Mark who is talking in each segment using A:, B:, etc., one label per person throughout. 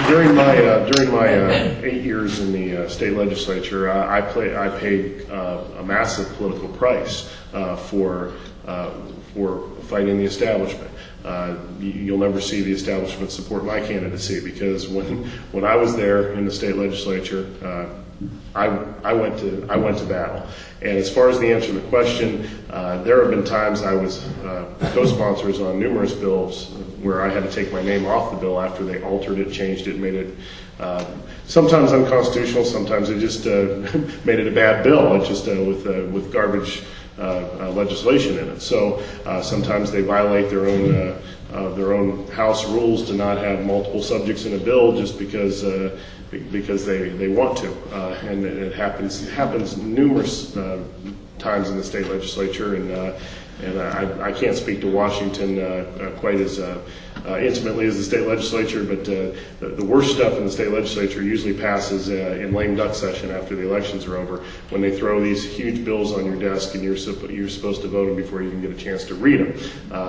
A: During my 8 years in the state legislature, I paid a massive political price for fighting the establishment. You'll never see the establishment support my candidacy, because when I was there in the state legislature, I went to battle. And as far as the answer to the question, there have been times I was co-sponsors on numerous bills where I had to take my name off the bill after they altered it, changed it, made it sometimes unconstitutional, sometimes it just made it a bad bill. It just with garbage legislation in it. So sometimes they violate their own House rules to not have multiple subjects in a bill just because they want to, and it happens numerous times in the state legislature, and I can't speak to Washington quite as intimately as the state legislature, but the worst stuff in the state legislature usually passes in lame duck session after the elections are over, when they throw these huge bills on your desk and you're supposed to vote them before you even get a chance to read them.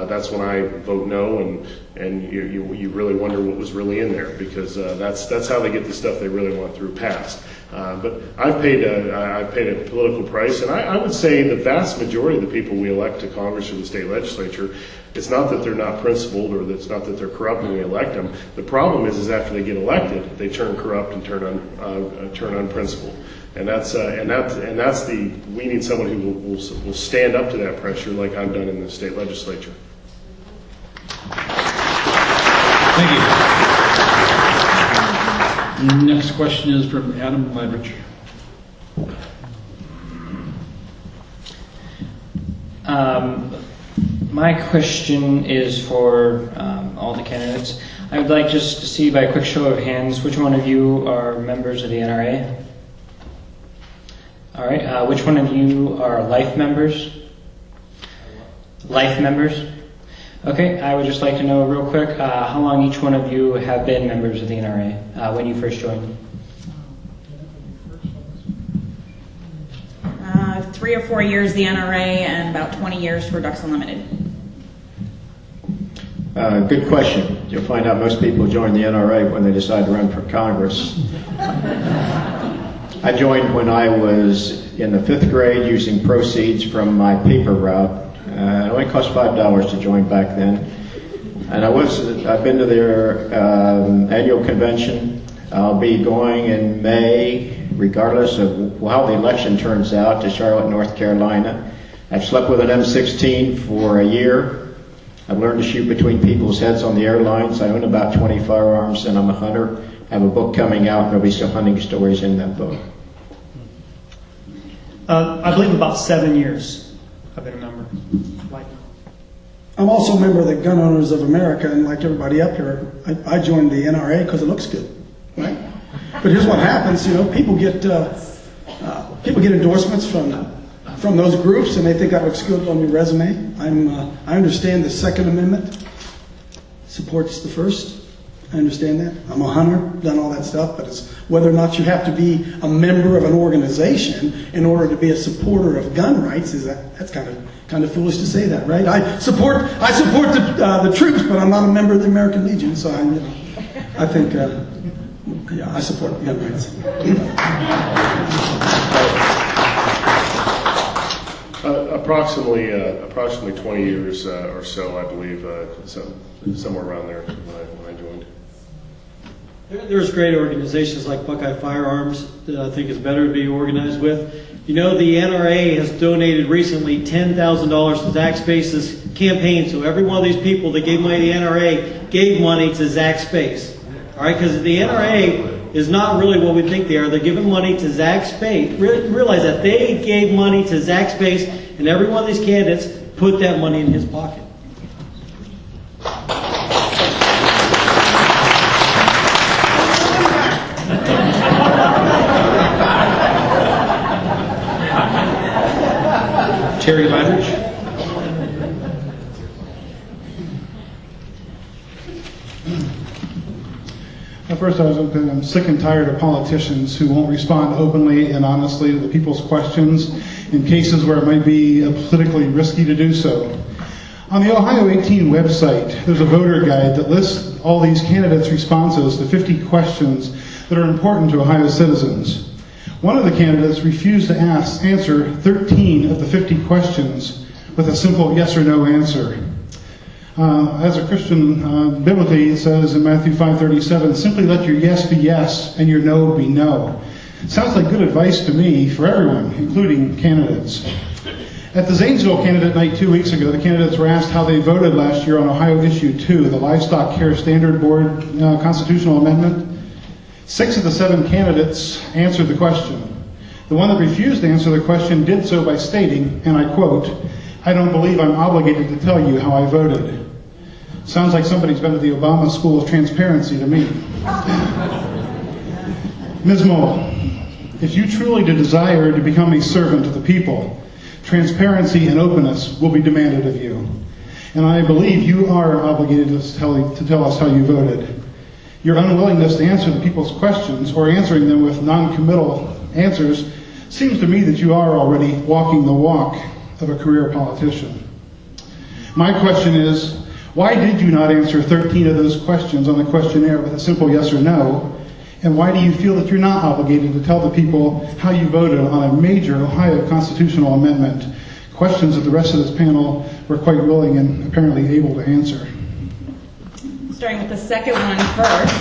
A: That's when I vote no, and you really wonder what was really in there, because that's how they get the stuff they really want through passed. But I've paid a political price, and I would say the vast majority of the people we elect to Congress or the state legislature, it's not that they're not principled, or it's not that they're corrupt when we elect them. The problem is after they get elected, they turn corrupt and turn unprincipled. And we need someone who will stand up to that pressure, like I've done in the state legislature.
B: Thank you. Next question is from Adam Ledrich.
C: My question is for all the candidates. I would like just to see by a quick show of hands, which one of you are members of the NRA? All right. Which one of you are life members? Life members? Okay. I would just like to know real quick how long each one of you have been members of the NRA when you first joined.
D: 3 or 4 years the NRA, and about 20 years for Ducks Unlimited.
E: Good question. You'll find out most people join the NRA when they decide to run for Congress. I joined when I was in the 5th grade using proceeds from my paper route. It only cost $5 to join back then. And I've been to their annual convention. I'll be going in May, regardless of how the election turns out, to Charlotte, North Carolina. I've slept with an M16 for a year. I've learned to shoot between people's heads on the airlines. I own about 20 firearms, and I'm a hunter. I have a book coming out, and there'll be some hunting stories in that book.
F: I believe about 7 years I've been a member.
G: I'm also a member of the Gun Owners of America, and like everybody up here, I joined the NRA because it looks good, right? But here's what happens: people get endorsements from those groups, and they think that looks good on your resume. I understand the Second Amendment supports the First. I understand that. I'm a hunter, done all that stuff, but it's whether or not you have to be a member of an organization in order to be a supporter of gun rights. That's kind of foolish to say that, right? I support the troops, but I'm not a member of the American Legion, so I think I support gun rights.
A: Approximately 20 years or so, I believe, somewhere around there when I joined.
F: There's great organizations like Buckeye Firearms that I think is better to be organized with. The NRA has donated recently $10,000 to Zach Space's campaign. So every one of these people that gave money to the NRA gave money to Zach Space. All right, because the NRA is not really what we think they are. They're giving money to Zach Space. Realize that they gave money to Zach Space, and every one of these candidates put that money in his pocket.
B: Terry Ledrich.
H: First, I'm sick and tired of politicians who won't respond openly and honestly to the people's questions in cases where it might be politically risky to do so. On the OH18 website, there's a voter guide that lists all these candidates' responses to 50 questions that are important to Ohio citizens. One of the candidates refused to answer 13 of the 50 questions with a simple yes or no answer. As a Christian, biblically it says in Matthew 5:37, simply let your yes be yes and your no be no. Sounds like good advice to me for everyone, including candidates. At the Zanesville candidate night 2 weeks ago, the candidates were asked how they voted last year on Ohio Issue 2, the Livestock Care Standard Board constitutional amendment. 6 of the 7 candidates answered the question. The one that refused to answer the question did so by stating, and I quote, "I don't believe I'm obligated to tell you how I voted." Sounds like somebody's been to the Obama School of Transparency to me. Ms. Moll, if you truly desire to become a servant of the people, transparency and openness will be demanded of you. And I believe you are obligated to tell us how you voted. Your unwillingness to answer the people's questions or answering them with non-committal answers seems to me that you are already walking the walk of a career politician. My question is, why did you not answer 13 of those questions on the questionnaire with a simple yes or no? And why do you feel that you're not obligated to tell the people how you voted on a major Ohio constitutional amendment? Questions that the rest of this panel were quite willing and apparently able to answer.
D: Starting with the second one first.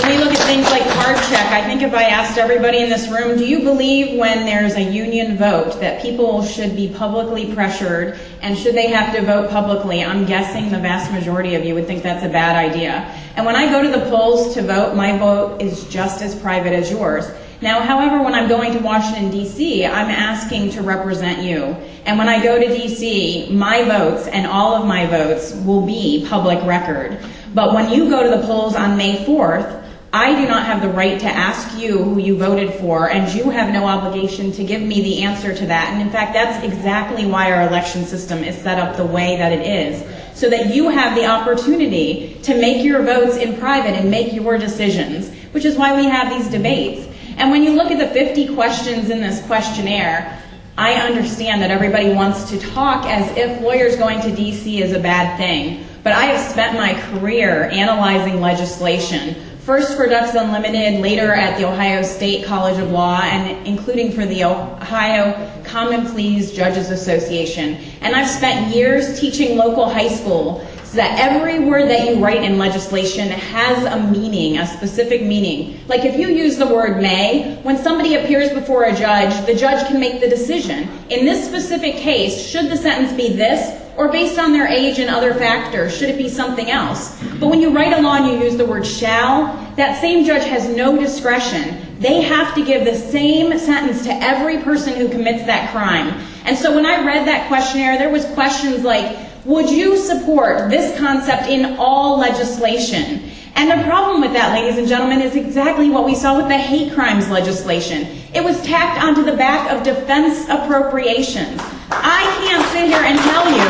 D: When we look at things like card check, I think if I asked everybody in this room, do you believe when there's a union vote that people should be publicly pressured, and should they have to vote publicly? I'm guessing the vast majority of you would think that's a bad idea. And when I go to the polls to vote, my vote is just as private as yours. Now, however, when I'm going to Washington, D.C., I'm asking to represent you. And when I go to D.C., my votes and all of my votes will be public record. But when you go to the polls on May 4th, I do not have the right to ask you who you voted for, and you have no obligation to give me the answer to that. And in fact, that's exactly why our election system is set up the way that it is, so that you have the opportunity to make your votes in private and make your decisions, which is why we have these debates. And when you look at the 50 questions in this questionnaire, I understand that everybody wants to talk as if lawyers going to D.C. is a bad thing. But I have spent my career analyzing legislation, first for Ducks Unlimited, later at the Ohio State College of Law, and including for the Ohio Common Pleas Judges Association. And I've spent years teaching local high school so that every word that you write in legislation has a meaning, a specific meaning. Like if you use the word may, when somebody appears before a judge, the judge can make the decision. In this specific case, should the sentence be this, or based on their age and other factors, should it be something else? But when you write a law and you use the word shall, that same judge has no discretion. They have to give the same sentence to every person who commits that crime. And so when I read that questionnaire, there was questions like, would you support this concept in all legislation? And the problem with that, ladies and gentlemen, is exactly what we saw with the hate crimes legislation. It was tacked onto the back of defense appropriations. I can't sit here and tell you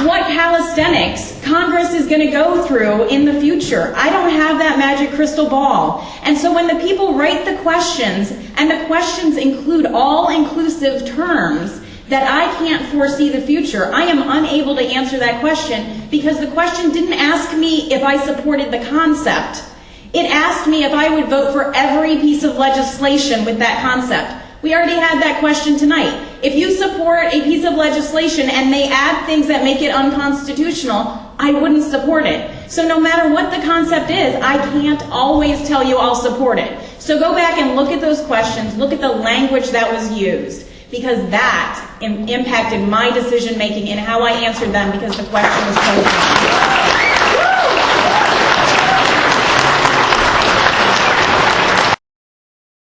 D: what calisthenics Congress is going to go through in the future. I don't have that magic crystal ball. And so when the people write the questions, and the questions include all-inclusive terms, that I can't foresee the future, I am unable to answer that question because the question didn't ask me if I supported the concept. It asked me if I would vote for every piece of legislation with that concept. We already had that question tonight. If you support a piece of legislation and they add things that make it unconstitutional, I wouldn't support it. So no matter what the concept is, I can't always tell you I'll support it. So go back and look at those questions, look at the language that was used, because that impacted my decision making and how I answered them because the question was posed.